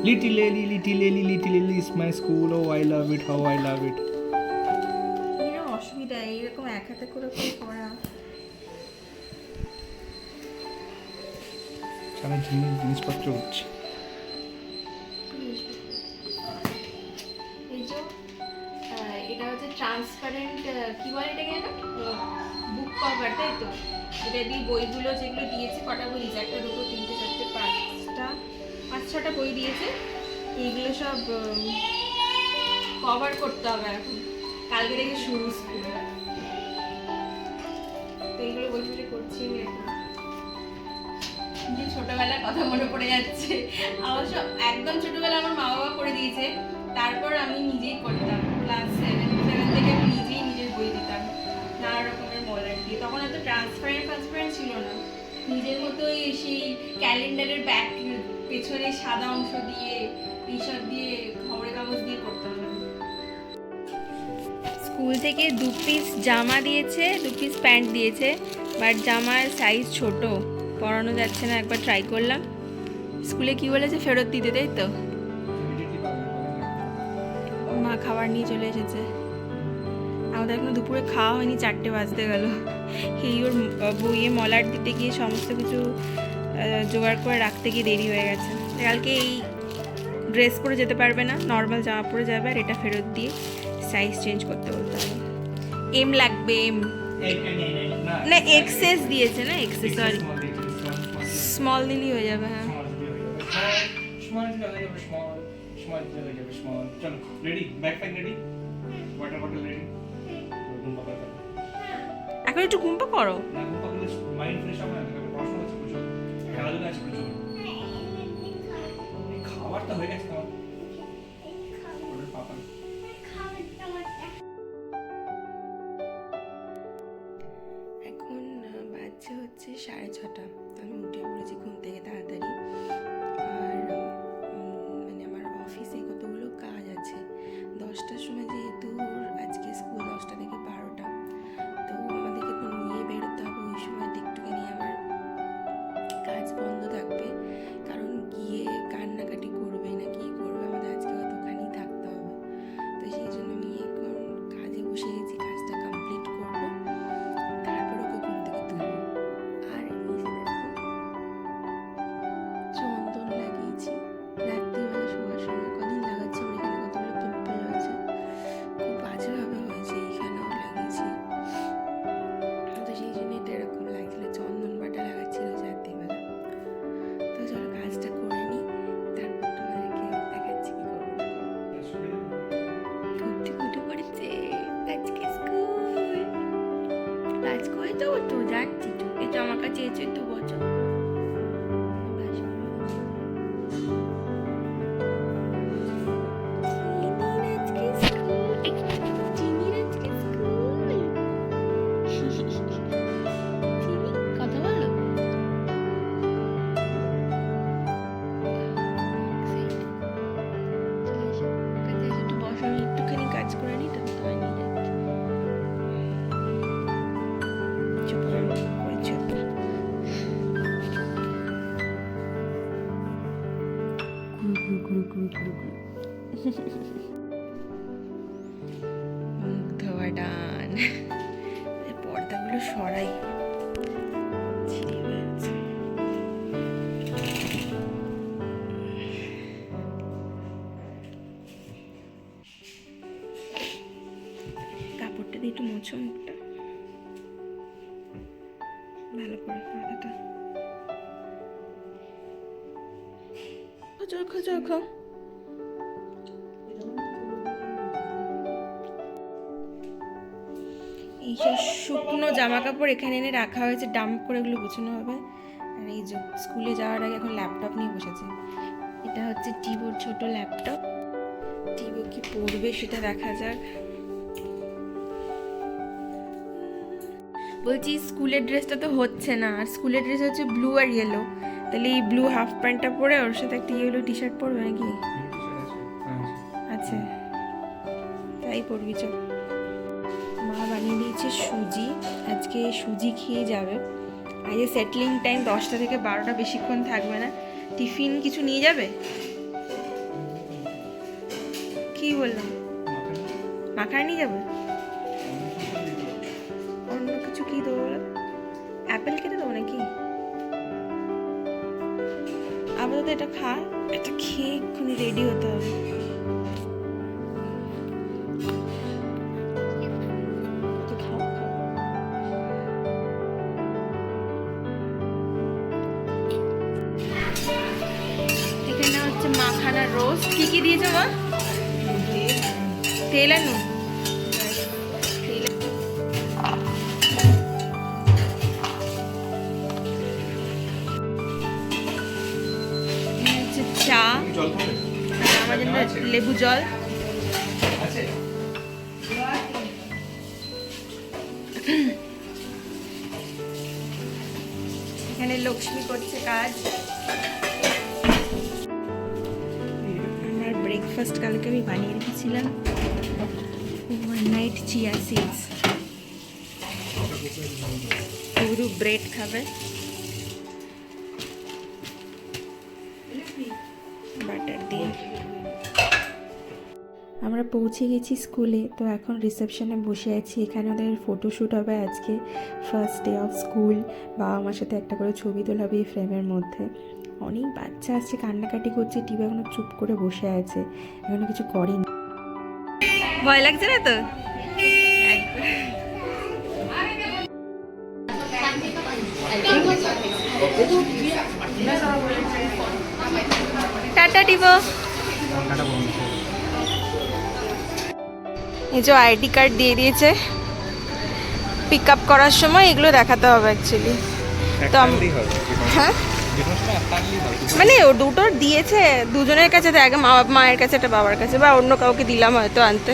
Little Ellie is my school. Oh, I love it. How I love it. এরকম অসুবিধা, এইরকম এক হাতে করে করা। সারা জিনিসপত্র হচ্ছে। এই যে এটা হচ্ছে ট্রান্সপারেন্ট, কি বলে এটাকে না, বুক কভার, তাই তো? এটা দিয়ে বইগুলো যেগুলো দিয়েছে, কটা বই দিয়েছে, একটা দুটো তিনটে চারটে পাঁচ ছটা বই দিয়েছে, এইগুলো সব কভার করতে হবে এখন, কালকে থেকে শুরু স্কুল, তো এইগুলো বই বসে করছি আমি এখন। যে ছোটবেলার কথা মনে পড়ে যাচ্ছে, আমার সব একদম ছোটবেলা আমার মা বাবা করে দিয়েছে, তারপর আমি নিজেই করতাম, ক্লাস 7 থেকে আমি নিজেই নিজের বই দিতাম নানা রকমের মলার দিয়ে। তখন এত ট্রান্সপারেন্ট ছিল না, নিজের মতোই সেই ক্যালেন্ডারের ব্যাক পেছনে সাদা অংশ দিয়ে এইসব দিয়ে খবরের কাগজ দিয়ে করতাম। স্কুল থেকে 2 পিস জামা দিয়েছে, 2 পিস প্যান্ট দিয়েছে, বাট জামার সাইজ ছোট, পরানো যাচ্ছে না। একবার ট্রাই করলাম, স্কুলে কি বলেছে, ফেরত দিতে, তাই তো? মা খাবার নিয়ে চলে এসেছে, আমাদের এখনো দুপুরে খাওয়া হয়নি, 4টে বাজতে গেল। এই ওর বইয়ে মলার দিতে গিয়ে সমস্ত কিছু জোগাড় করে রাখতে গিয়ে দেরি হয়ে গেছে। কালকে এই ড্রেস পরে যেতে পারবে না, নর্মাল জামা পরে যাবে, আর এটা ফেরত দিয়ে সাইজ চেঞ্জ করতে বলতে হবে। এম লাগবে, এম না, এক্সেস দিয়েছে না, এক্সেস, সরি, স্মল দিলেই হয়ে যাবে। হ্যাঁ, চলো ready, bag pack ready, water bottle ready. এখন একটু ঘুমপা করো। না, ঘুমপা করলে মাইন্ড ফ্রেশ হবে না, পড়াশোনা আছে প্রচুর, খেলাধুলা আছে প্রচুর। খাবারটা হয়ে গেছে তোমার, পাপা। এখন বাজছে হচ্ছে 6:30, আমি উঠে পড়েছি ঘুম থেকে তাড়াতাড়ি, আর মানে আমার অফিসে কতগুলো কাজ আছে। 10টার সময় যেহেতু আজকে স্কুল 10টা থেকে 12টা, তো আমাদেরকে এখন নিয়ে বেরোতে হবে, ওই সময় একটুখানি আমার কাজ বন্ধ থাকবে, কারণ গিয়ে কান্নাকাটি করবে না কি করবে, আমাদের আজকে অতখানি থাকতে হবে। তো সেই জন্য আমি এখন কাজে বসে গেছি, কাজটা কমপ্লিট করবো, তারপর ওকে ঘুম থেকে তুলবো। আর চন্দন লাগিয়েছি রাত্রিবেলা শোয়ার সময়, কদিন লাগাচ্ছি, আমার এখানে কতগুলো পিম্পল হয়েছে, খুব বাজেভাবে হয়েছে, এইখানেও লাগিয়েছি, তো সেই জন্য এটা এরকম লাগছিল, চন্দন বাটা লাগাচ্ছি রোজ রাত্রিবেলা। তো চলো কাজটা করে নিই, তারপর তোমাদেরকে দেখাচ্ছি কি করবো। ঘুরতে পড়েছে আজকে স্কুল, কাজ করে দেবো তো, যাচ্ছি তো, এই তো আমার কাছে এসে 2 বছর। কথা বলো, একটু বসো, আমি একটুখানি কাজ করে নিই, তবে তোমায় নিয়ে যাচ্ছি। চুপ করে চুপ। মুখ ধোয়া ডান, পর্দাগুলো সরাই, ছিঁড়ে গেছে। কাপড়টা দিয়ে একটু মোছো মুখটা ভালো করে, মাথাটা খোঁজো। এইসব শুকনো জামা কাপড় এখানে এনে রাখা হয়েছে, ডাম্প করে এগুলো গুছানো হবে। আর এই যে স্কুলে যাওয়ার আগে এখন ল্যাপটপ নিয়ে বসেছে, এটা হচ্ছে টিবোর ছোট ল্যাপটপ, টিবো কি পড়বে সেটা দেখা যাক। বলছি স্কুলের ড্রেসটা তো হচ্ছে না, আর স্কুলের ড্রেস হচ্ছে ব্লু আর ইয়েলো, তাহলে এই ব্লু হাফ প্যান্টটা পরে ওর সাথে একটা ইয়েলো টি শার্ট পরবে নাকি? আচ্ছা, তাই পরবি চল। মা বানিয়ে দিয়েছে সুজি, আজকে সুজি খেয়ে যাবে। আজকে সেটলিং টাইম 10টা থেকে 12টা, বেশিক্ষণ থাকবে না। টিফিন কিছু নিয়ে যাবে? কি বললাম? মাখায় নিয়ে যাবে? অন্য কিছু কি দেবো বলো? অ্যাপেল কেটে দেবো নাকি? আপাতত এটা খা, এটা খেয়ে এক্ষুনি রেডি হতে হবে। তুই খাও, খাও। এখানে হচ্ছে মাখানা রোস্ট। কি কি দিয়েছো মা? তেল আর নুন। চা, জল খাবে? আমার জন্য লেবু জল। আছে? এখানে লক্ষ্মী করছে কাজ। আমার ব্রেকফাস্ট কালকে আমি বানিয়ে রেখেছিলাম, ওভারনাইট চিয়া সিডস। পুরো ব্রেড খাবে, বাটার দিয়ে। আমরা পৌঁছে গেছি স্কুলে, তো এখন রিসেপশনে বসে আছি। এখানে ওদের ফটোশ্যুট হবে আজকে, ফার্স্ট ডে অফ স্কুল। বাবা মার সাথে একটা করে ছবি তোলা হবে এই ফ্রেমের মধ্যে। অনেক বাচ্চা আসছে, কান্নাকাটি করছে, টিভি এখনো চুপ করে বসে আছে, এখনো কিছু করেনি। ভয় লাগছে না তো? টাটা টিভো। এই যে আইডি কার্ড দিয়ে দিয়েছে, পিক আপ করার সময় এগুলো দেখাতে হবে অ্যাকচুয়ালি। তো হ্যাঁ, মানে ও দুটো দিয়েছে দুজনের কাছে, তো আগে মায়ের কাছে, একটা বাবার কাছে, বা অন্য কাউকে দিলাম হয়তো আনতে।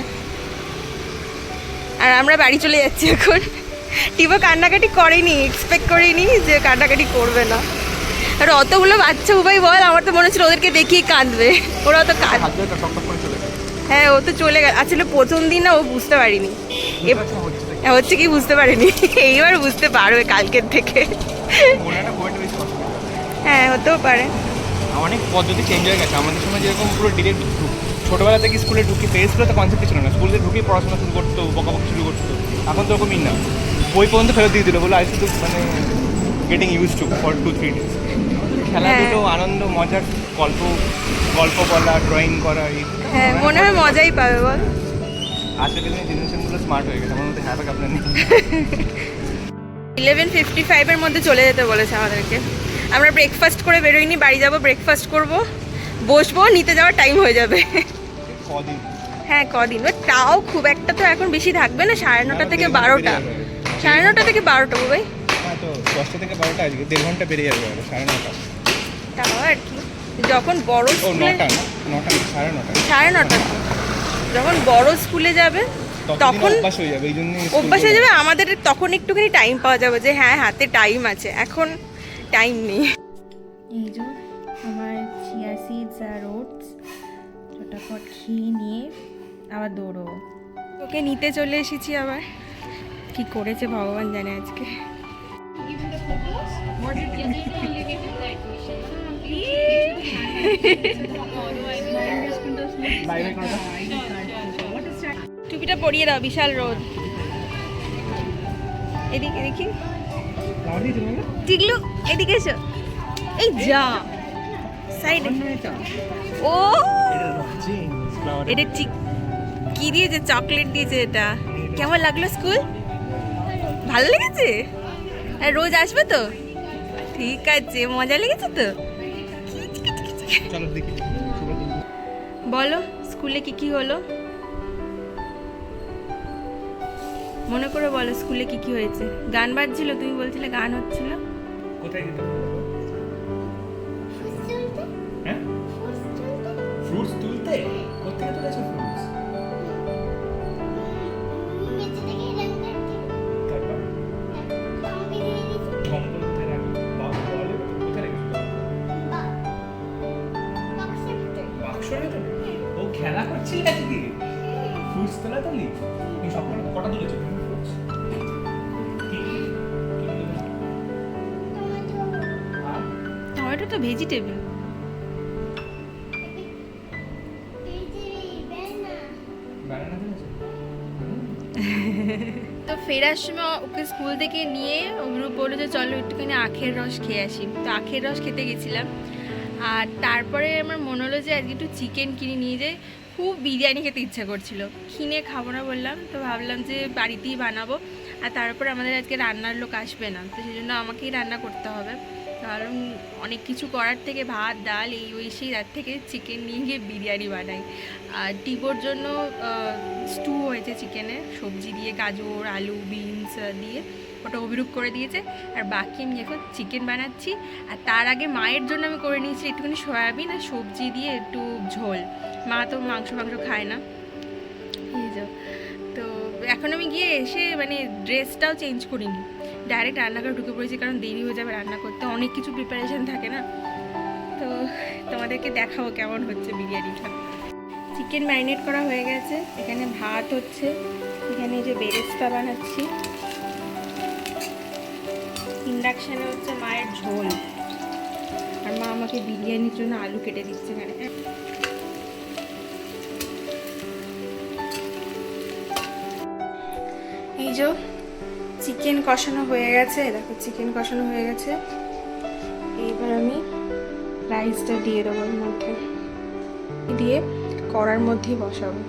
আর আমরা বাড়ি চলে যাচ্ছি এখন। টিভো কান্নাকাটি করেনি, এক্সপেক্ট করিনি যে কান্নাকাটি করবে না। আর অতগুলো বাচ্চা উপায় বল, আমার তো মনে হচ্ছিল ওদেরকে দেখিয়ে কাঁদবে। ওরা তো হ্যাঁ, ও তো চলে গেল। আসলে প্রথম দিন না ও বুঝতে পারিনি হচ্ছে কি, বুঝতে পারিনি। এইবার বুঝতে পারবে কালকের থেকে। হ্যাঁ, হতেও পারে। অনেক পদ্ধতি চেঞ্জ হয়ে গেছে। আমাদের সময় যেরকম পুরো ডিরেক্ট ছোটোবেলা থেকে স্কুলে ঢুকি, প্লে স্কুলে তো কনসেপ্ট ছিল না, স্কুলে ঢুকি পড়াশোনা শুরু করতো, বকাবকি শুরু করতো। এখন তো ওরকমই না, বই পর্যন্ত ফেরত দিয়ে দিল, বলে আই শুধু মানে getting use to for 2-3 days। খেলাধুলো, আনন্দ, মজার গল্প বলা, ড্রয়িং করা, হ্যাঁ, মনে হয় মজাই পাবে বল। আজকের দিনে জেনারেশনগুলো স্মার্ট হয়ে গেছে, আমার মধ্যে হ্যাঁ আপনার নেই। 11:55-এর মধ্যে চলে যেতে বলেছে আমাদেরকে। আমরা ব্রেকফাস্ট করে বেরোইনি, বাড়ি যাব, ব্রেকফাস্ট করব, বসবো, নিতে যাওয়ার টাইম হয়ে যাবে। কদিন? হ্যাঁ, কদিন, বাট তাও খুব একটা তো এখন বেশি থাকবে না। 9:30 থেকে 12টা, 9:30 থেকে 12টা ভাই। হ্যাঁ, তো 10টা থেকে 12টা, আজকে 1.5 ঘন্টা বেড়ে যাবে, 9:30। তাও আর কি, যখন বড় স্কুলে 9টা, 9:30, 9:30, 9:30, যখন বড় স্কুলে যাবে তখন অভ্যাস হয়ে যাবে। এই জন্য অভ্যাস হয়ে যাবে আমাদের, তখন একটুখানি টাইম পাওয়া যাবে যে হ্যাঁ হাতে টাইম আছে। এখন টাইম নেই। এই যে আমার চিয়া সিডস আর ওটস, চটাপট খেয়ে নিয়ে আবার দৌড়বো। ওকে নিতে চলে এসেছি আবার। কি করেছে ভগবান জানে আজকে। টুপিটা পরিয়ে দাও, বিশাল রোদ। এদিকে দেখি, টিগলু এদিকে এসো। এই যা সাইড। ও এটা কি দিয়েছে? চকলেট দিয়েছে। এটা কেমন লাগলো স্কুল? ভালো লেগেছে? আর রোজ আসবে তো? ঠিক আছে, মজা লেগেছে তো? বলো স্কুলে কি কি হলো, মনে করে বলো। স্কুলে কি কি হয়েছে? গান বাজছিল, তুমি বলছিলে গান হচ্ছিল। কোথায় দিতে? হ্যাঁ, ফ্রুটস তুলতে? কোথায় তুলেছো ফ্রুটস? খেলা করছিল নাকি? ফ্রুটস তোলা তুলি? তুমি সকলে কটা তুলেছো ফ্রুটস? টমেটো তো ভেজিটেবল। ব্যানানা দিয়েছে? তো ফেরার সময় ওকে স্কুল থেকে নিয়ে অভিরূপ বললো যে চলো একটুখানি আখের রস খেয়ে আসি, তো আখের রস খেতে গেছিলাম। আর তারপরে আমার মনে হলো যে আজকে একটু চিকেন কিনে নিয়ে যাই, খুব বিরিয়ানি খেতে ইচ্ছা করছিল, কিনে খাবো না বললাম, তো ভাবলাম যে বাড়িতেই বানাবো। আর তারপরে আমাদের আজকে রান্নার লোক আসবে না, তো সেই জন্য আমাকেই রান্না করতে হবে। কারণ অনেক কিছু করার থেকে ভাত ডাল এই ওই সেই রাত থেকে চিকেন নিয়ে গিয়ে বিরিয়ানি বানাই। আর টিবোর জন্য স্টু হয়েছে চিকেনের, সবজি দিয়ে গাজর আলু বিনস দিয়ে ওটা অভিরূপ করে দিয়েছে। আর বাকি আমি এখন চিকেন বানাচ্ছি। আর তার আগে মায়ের জন্য আমি করে নিয়েছি একটুখানি সয়াবিন আর সবজি দিয়ে একটু ঝোল, মা তো মাংস খায় না। এই যে, তো এখন আমি গিয়ে এসে মানে ড্রেসটাও চেঞ্জ করিনি, ডাইরেক্ট রান্নাঘরে ঢুকে পড়েছি, কারণ দেরি হয়ে যাবে রান্না করতে, অনেক কিছু প্রিপারেশন থাকে না। তো তোমাদেরকে দেখাবো কেমন হচ্ছে বিরিয়ানিটা। চিকেন ম্যারিনেট করা হয়ে গেছে, এখানে ভাত হচ্ছে, এখানে যে বেরেস্তা বানাচ্ছি, ইন্ডাকশানে হচ্ছে মায়ের ঝোল, আর মা আমাকে বিরিয়ানির জন্য আলু কেটে দিচ্ছে এখানে। এই যে চিকেন কষানো হয়ে গেছে, দেখো চিকেন কষানো হয়ে গেছে। এইবার আমি রাইসটা দিয়ে দেবো এর মধ্যে, দিয়ে কড়ার মধ্যেই বসাবো।